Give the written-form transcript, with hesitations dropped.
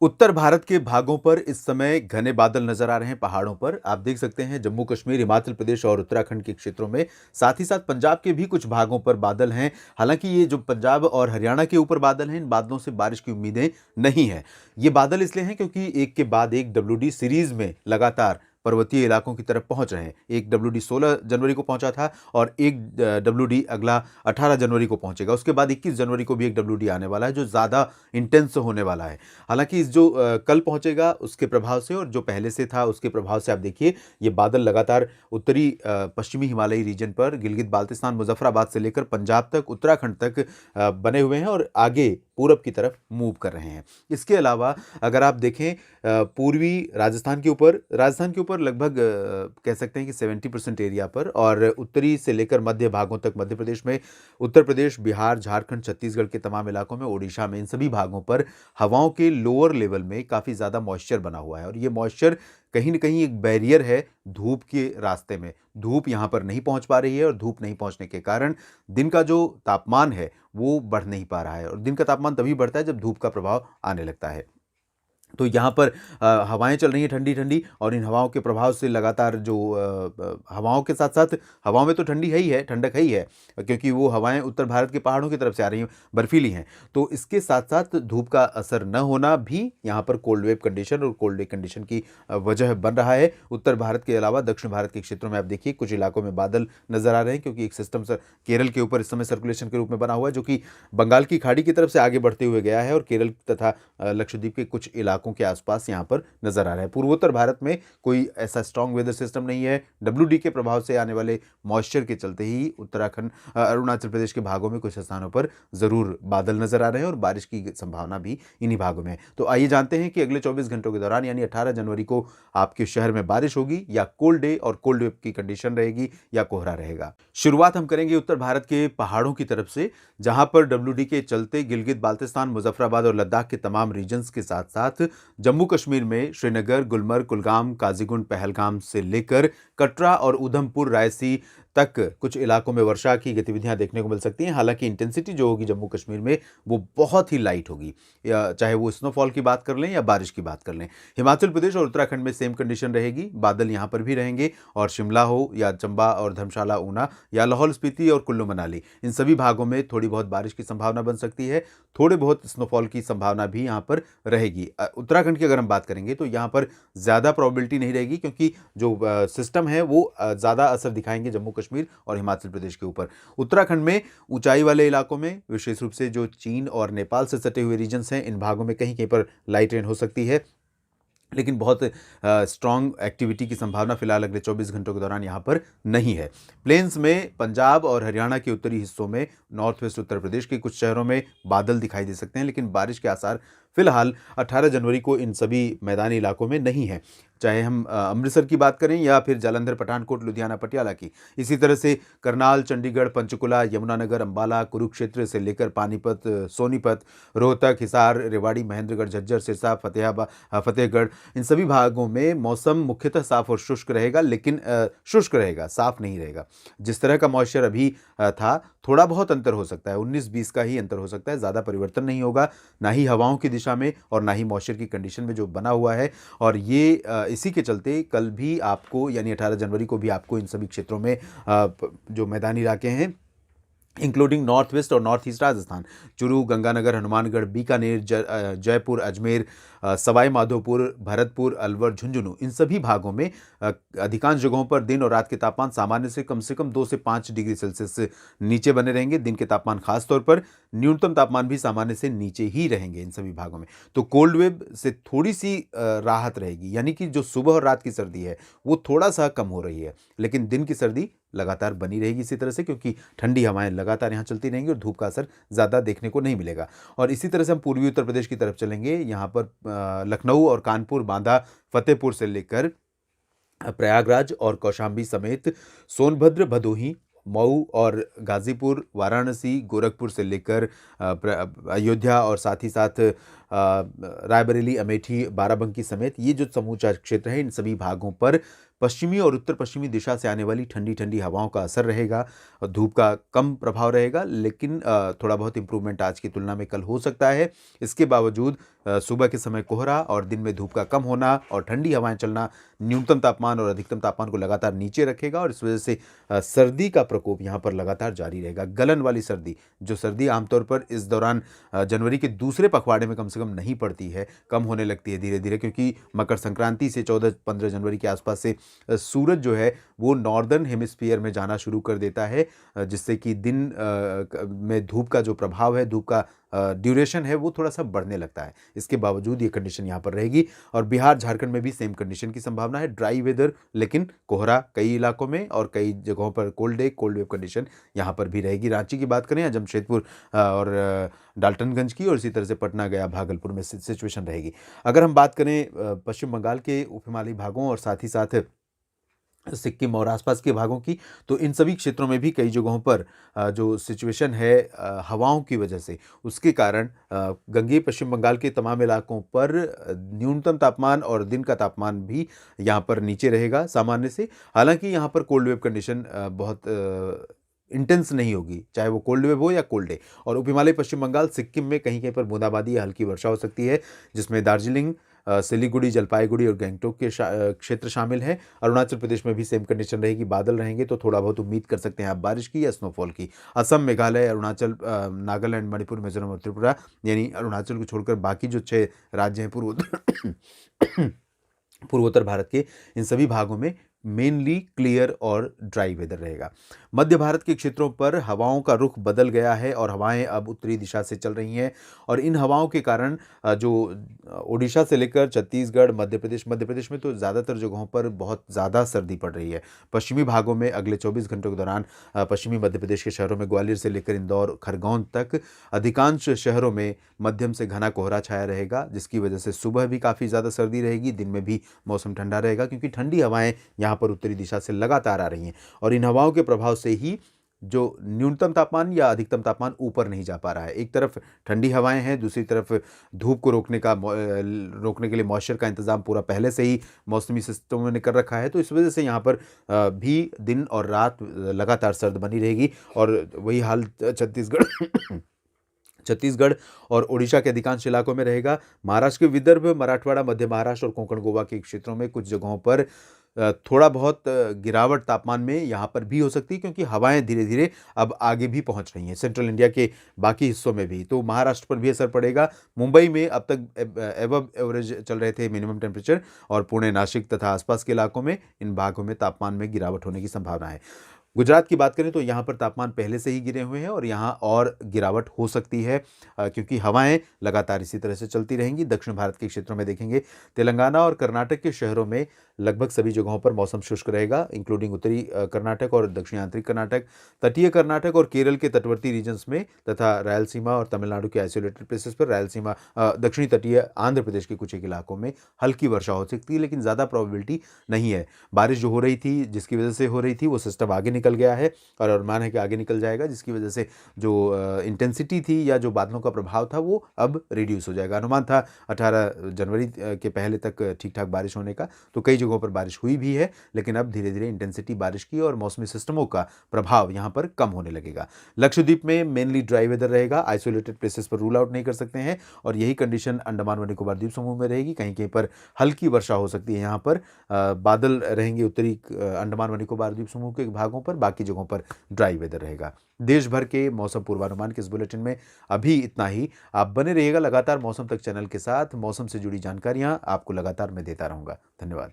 उत्तर भारत के भागों पर इस समय घने बादल नजर आ रहे हैं पहाड़ों पर। आप देख सकते हैं जम्मू कश्मीर, हिमाचल प्रदेश और उत्तराखंड के क्षेत्रों में, साथ ही साथ पंजाब के भी कुछ भागों पर बादल हैं। हालांकि ये जो पंजाब और हरियाणा के ऊपर बादल हैं, इन बादलों से बारिश की उम्मीदें नहीं है। ये बादल इसलिए हैं क्योंकि एक के बाद एक डब्ल्यूडी सीरीज में लगातार पर्वतीय इलाकों की तरफ पहुंच रहे हैं। एक डब्ल्यूडी 16 जनवरी को पहुंचा था और एक डब्ल्यूडी अगला 18 जनवरी को पहुंचेगा। उसके बाद 21 जनवरी को भी एक डब्ल्यूडी आने वाला है जो ज़्यादा इंटेंस होने वाला है। हालांकि इस जो कल पहुंचेगा उसके प्रभाव से और जो पहले से था उसके प्रभाव से आप देखिए ये बादल लगातार उत्तरी पश्चिमी हिमालयी रीजन पर गिलगित बाल्टिस्तान, मुजफ्फराबाद से लेकर पंजाब तक, उत्तराखंड तक बने हुए हैं और आगे पूरब की तरफ मूव कर रहे हैं। इसके अलावा अगर आप देखें पूर्वी राजस्थान के ऊपर लगभग कह सकते हैं कि 70% एरिया पर, और उत्तरी से लेकर मध्य भागों तक मध्य प्रदेश में, उत्तर प्रदेश, बिहार, झारखंड, छत्तीसगढ़ के तमाम इलाकों में, ओडिशा में, इन सभी भागों पर हवाओं के लोअर लेवल में काफ़ी ज़्यादा मॉइस्चर बना हुआ है और ये मॉइस्चर कहीं न कहीं एक बैरियर है धूप के रास्ते में। धूप यहाँ पर नहीं पहुँच पा रही है और धूप नहीं पहुँचने के कारण दिन का जो तापमान है वो बढ़ नहीं पा रहा है और दिन का तापमान तभी बढ़ता है जब धूप का प्रभाव आने लगता है। तो यहाँ पर हवाएं चल रही हैं ठंडी-ठंडी और इन हवाओं के प्रभाव से लगातार जो हवाओं के साथ-साथ, हवाओं में तो ठंडी है ही है, ठंडक है ही है, क्योंकि वो हवाएं उत्तर भारत के पहाड़ों की तरफ से आ रही हैं, बर्फीली हैं। तो इसके साथ-साथ धूप का असर न होना भी यहाँ पर कोल्ड वेव कंडीशन और कोल्ड डे कंडीशन की वजह बन रहा है। उत्तर भारत के अलावा दक्षिण भारत के क्षेत्रों में आप देखिए कुछ इलाकों में बादल नज़र आ रहे हैं क्योंकि एक सिस्टम केरल के ऊपर इस समय सर्कुलेशन के रूप में बना हुआ है जो कि बंगाल की खाड़ी की तरफ से आगे बढ़ते हुए गया है और केरल तथा लक्षद्वीप के कुछ इलाकों के आसपास यहाँ पर नजर आ रहा है। पूर्वोत्तर भारत में कोई ऐसा स्ट्रांग वेदर सिस्टम नहीं है। डब्ल्यूडी के प्रभाव से आने वाले मॉइस्चर के चलते ही उत्तराखंड, अरुणाचल प्रदेश के भागों में कुछ स्थानों पर जरूर बादल नजर आ रहे हैं और बारिश की संभावना भी इन्हीं भागों में है। तो आइए जानते हैं कि अगले 24 घंटों के दौरान यानी 18 जनवरी को आपके शहर में बारिश होगी या कोल्ड डे और कोल्ड वेव की कंडीशन रहेगी या कोहरा रहेगा। शुरुआत हम करेंगे उत्तर भारत के पहाड़ों की तरफ से, जहां पर डब्ल्यूडी के चलते गिलगित बाल्टिस्तान, मुजफ्फराबाद और लद्दाख के तमाम रीजन्स के साथ साथ जम्मू कश्मीर में श्रीनगर, गुलमर्ग, कुलगाम, काजीगुंड, पहलगाम से लेकर कटरा और उधमपुर, रायसी तक कुछ इलाकों में वर्षा की गतिविधियां देखने को मिल सकती हैं। हालांकि इंटेंसिटी जो होगी जम्मू कश्मीर में वो बहुत ही लाइट होगी, चाहे वो स्नोफॉल की बात कर लें या बारिश की बात कर लें। हिमाचल प्रदेश और उत्तराखंड में सेम कंडीशन रहेगी, बादल यहां पर भी रहेंगे और शिमला हो या चंबा और धर्मशाला, ऊना या लाहौल स्पीति और कुल्लू मनाली, इन सभी भागों में थोड़ी बहुत बारिश की संभावना बन सकती है। थोड़े बहुत स्नोफॉल की संभावना भी यहाँ पर रहेगी। उत्तराखंड की अगर हम बात करेंगे तो यहाँ पर ज़्यादा प्रोबेबिलिटी नहीं रहेगी क्योंकि जो सिस्टम है वो ज़्यादा असर दिखाएंगे जम्मू कश्मीर और हिमाचल प्रदेश के ऊपर। उत्तराखंड में ऊंचाई वाले इलाकों में, विशेष रूप से जो चीन और नेपाल से सटे हुए रीजन्स हैं, इन भागों में कहीं कहीं पर लाइट रेन हो सकती है, लेकिन बहुत स्ट्रॉन्ग एक्टिविटी की संभावना फिलहाल अगले 24 घंटों के दौरान यहाँ पर नहीं है। प्लेन्स में पंजाब और हरियाणा के उत्तरी हिस्सों में, नॉर्थ वेस्ट उत्तर प्रदेश के कुछ शहरों में बादल दिखाई दे सकते हैं, लेकिन बारिश के आसार फिलहाल 18 जनवरी को इन सभी मैदानी इलाकों में नहीं है। चाहे हम अमृतसर की बात करें या फिर जालंधर, पठानकोट, लुधियाना, पटियाला की, इसी तरह से करनाल, चंडीगढ़, पंचकुला, यमुनानगर, अंबाला, कुरुक्षेत्र से लेकर पानीपत, सोनीपत, रोहतक, हिसार, रेवाड़ी, महेंद्रगढ़, झज्जर, सिरसा, फतेहगढ़, इन सभी भागों में मौसम मुख्यतः साफ और शुष्क रहेगा, लेकिन शुष्क रहेगा, साफ नहीं रहेगा। जिस तरह का मॉइस्चर अभी था, थोड़ा बहुत अंतर हो सकता है, 19-20 का ही अंतर हो सकता है, ज़्यादा परिवर्तन नहीं होगा, ना ही हवाओं की दिशा में और ना ही मॉइस्चर की कंडीशन में जो बना हुआ है। और ये इसी के चलते कल भी आपको यानी 18 जनवरी को भी आपको इन सभी क्षेत्रों में जो मैदानी इलाके हैं इंक्लूडिंग नॉर्थ वेस्ट और नॉर्थ ईस्ट राजस्थान, चुरू, गंगानगर, हनुमानगढ़, बीकानेर, जयपुर, अजमेर, सवाई माधोपुर, भरतपुर, अलवर, झुंझुनू, इन सभी भागों में अधिकांश जगहों पर दिन और रात के तापमान सामान्य से कम 2 से 5 डिग्री सेल्सियस से नीचे बने रहेंगे। दिन के तापमान खासतौर पर, न्यूनतम तापमान भी सामान्य से नीचे ही रहेंगे इन सभी भागों में। तो कोल्ड वेव से थोड़ी सी राहत रहेगी, यानी कि जो सुबह और रात की सर्दी है वो थोड़ा सा कम हो रही है, लेकिन दिन की सर्दी लगातार बनी रहेगी इसी तरह से, क्योंकि ठंडी हवाएं लगातार यहाँ चलती रहेंगी और धूप का असर ज़्यादा देखने को नहीं मिलेगा। और इसी तरह से हम पूर्वी उत्तर प्रदेश की तरफ चलेंगे। यहाँ पर लखनऊ और कानपुर, बांदा, फतेहपुर से लेकर प्रयागराज और कौशाम्बी समेत सोनभद्र, भदोही, मऊ और गाजीपुर, वाराणसी, गोरखपुर से लेकर अयोध्या और साथ ही साथ रायबरेली, अमेठी, बाराबंकी समेत ये जो समूचा क्षेत्र है, इन सभी भागों पर पश्चिमी और उत्तर पश्चिमी दिशा से आने वाली ठंडी ठंडी हवाओं का असर रहेगा। धूप का कम प्रभाव रहेगा, लेकिन थोड़ा बहुत इंप्रूवमेंट आज की तुलना में कल हो सकता है। इसके बावजूद सुबह के समय कोहरा और दिन में धूप का कम होना और ठंडी हवाएं चलना न्यूनतम तापमान और अधिकतम तापमान को लगातार नीचे रखेगा, और इस वजह से सर्दी का प्रकोप यहाँ पर लगातार जारी रहेगा। गलन वाली सर्दी, जो सर्दी आमतौर पर इस दौरान जनवरी के दूसरे पखवाड़े में कम से कम नहीं पड़ती है, कम होने लगती है धीरे धीरे, क्योंकि मकर संक्रांति से 14-15 जनवरी के आसपास से सूरज जो है वो नॉर्दर्न हेमिस्फीयर में जाना शुरू कर देता है, जिससे कि दिन में धूप का जो प्रभाव है, धूप का ड्यूरेशन है, वो थोड़ा सा बढ़ने लगता है। इसके बावजूद ये कंडीशन यहाँ पर रहेगी, और बिहार झारखंड में भी सेम कंडीशन की संभावना है। ड्राई वेदर, लेकिन कोहरा कई इलाकों में और कई जगहों पर कोल्ड वेव कंडीशन यहाँ पर भी रहेगी। रांची की बात करें या जमशेदपुर और डाल्टनगंज की, और इसी तरह से पटना, गया, भागलपुर में सिचुएशन रहेगी। अगर हम बात करें पश्चिम बंगाल के उप हिमालयी भागों और साथ ही साथ सिक्किम और आसपास के भागों की, तो इन सभी क्षेत्रों में भी कई जगहों पर जो सिचुएशन है हवाओं की वजह से, उसके कारण गंगेय पश्चिम बंगाल के तमाम इलाकों पर न्यूनतम तापमान और दिन का तापमान भी यहाँ पर नीचे रहेगा सामान्य से। हालांकि यहाँ पर कोल्ड वेव कंडीशन बहुत इंटेंस नहीं होगी, चाहे वो कोल्ड वेव हो या कोल्ड डे। और उप हिमालय पश्चिम बंगाल, सिक्किम में कहीं कहीं पर बूंदाबांदी या हल्की वर्षा हो सकती है, जिसमें दार्जिलिंग, सिलीगुड़ी, जलपाईगुड़ी और गैंगटोक के क्षेत्र शामिल हैं। अरुणाचल प्रदेश में भी सेम कंडीशन रहेगी, बादल रहेंगे, तो थोड़ा बहुत उम्मीद कर सकते हैं आप बारिश की या स्नोफॉल की। असम, मेघालय, अरुणाचल, नागालैंड, मणिपुर, मिजोरम और त्रिपुरा, यानी अरुणाचल को छोड़कर बाकी जो 6 राज्य हैं पूर्वोत्तर भारत के, इन सभी भागों में मेनली क्लियर और ड्राई वेदर रहेगा। मध्य भारत के क्षेत्रों पर हवाओं का रुख बदल गया है और हवाएं अब उत्तरी दिशा से चल रही हैं, और इन हवाओं के कारण जो ओडिशा से लेकर छत्तीसगढ़, मध्य प्रदेश में तो ज़्यादातर जगहों पर बहुत ज़्यादा सर्दी पड़ रही है। पश्चिमी भागों में अगले 24 घंटों के दौरान पश्चिमी मध्य प्रदेश के शहरों में ग्वालियर से लेकर इंदौर, खरगोन तक अधिकांश शहरों में मध्यम से घना कोहरा छाया रहेगा, जिसकी वजह से सुबह भी काफ़ी ज़्यादा सर्दी रहेगी, दिन में भी मौसम ठंडा रहेगा, क्योंकि ठंडी हवाएं यहाँ पर उत्तरी दिशा से लगातार आ रही हैं, और इन हवाओं के प्रभाव से ही जो न्यूनतम तापमान या अधिकतम तापमान ऊपर नहीं जा पा रहा है। एक तरफ ठंडी हवाएं हैं, दूसरी तरफ धूप को रोकने के लिए मॉइस्चर का इंतजाम पूरा पहले से ही मौसमी सिस्टम ने कर रखा है, तो इस वजह से यहाँ पर भी दिन और रात लगातार सर्द बनी रहेगी। और वही हाल छत्तीसगढ़ और ओडिशा के अधिकांश इलाकों में रहेगा। महाराष्ट्र के विदर्भ, मराठवाड़ा, मध्य महाराष्ट्र और कोंकण गोवा के क्षेत्रों में कुछ जगहों पर थोड़ा बहुत गिरावट तापमान में यहाँ पर भी हो सकती है, क्योंकि हवाएं धीरे धीरे अब आगे भी पहुँच रही हैं सेंट्रल इंडिया के बाकी हिस्सों में भी, तो महाराष्ट्र पर भी असर पड़ेगा। मुंबई में अब तक एबव एवरेज चल रहे थे मिनिमम टेम्परेचर, और पुणे, नासिक तथा आसपास के इलाकों में, इन भागों में तापमान में गिरावट होने की संभावना है। गुजरात की बात करें तो यहाँ पर तापमान पहले से ही गिरे हुए हैं, और यहाँ और गिरावट हो सकती है, क्योंकि हवाएं लगातार इसी तरह से चलती रहेंगी। दक्षिण भारत के क्षेत्रों में देखेंगे, तेलंगाना और कर्नाटक के शहरों में लगभग सभी जगहों पर मौसम शुष्क रहेगा, इंक्लूडिंग उत्तरी कर्नाटक और दक्षिणी आंतरिक कर्नाटक, तटीय कर्नाटक और केरल के तटवर्ती रीजन्स में, तथा रायलसीमा और तमिलनाडु के आइसोलेटेड प्लेसेस पर, रायलसीमा दक्षिणी तटीय आंध्र प्रदेश के कुछ एक इलाकों में हल्की वर्षा हो सकती है, लेकिन ज़्यादा प्रोबेबिलिटी नहीं है। बारिश जो हो रही थी, जिसकी वजह से हो रही थी, वो सिस्टम आगे निकल गया है, और अनुमान है कि आगे निकल जाएगा, जिसकी वजह से जो इंटेंसिटी थी या जो बादलों का प्रभाव था, वो अब रिड्यूस हो जाएगा। अनुमान था 18 जनवरी के पहले तक ठीक ठाक बारिश होने का, तो कई जगहों पर बारिश हुई भी है, लेकिन अब धीरे धीरे इंटेंसिटी बारिश की और मौसमी सिस्टमों का प्रभाव यहाँ पर कम होने लगेगा। लक्षद्वीप में मेनली ड्राई वेदर रहेगा, आइसोलेटेड प्लेसेस पर रूल आउट नहीं कर सकते हैं, और यही कंडीशन अंडमान व निकोबार द्वीप समूह में रहेगी। कहीं कहीं पर हल्की वर्षा हो सकती है, यहाँ पर बादल रहेंगे उत्तरी अंडमान व निकोबार द्वीप समूह के भागों पर, बाकी जगहों पर ड्राई वेदर रहेगा। देश भर के मौसम पूर्वानुमान के इस बुलेटिन में अभी इतना ही। आप बने रहिएगा लगातार मौसम तक चैनल के साथ, मौसम से जुड़ी जानकारियां आपको लगातार मैं देता रहूंगा। धन्यवाद।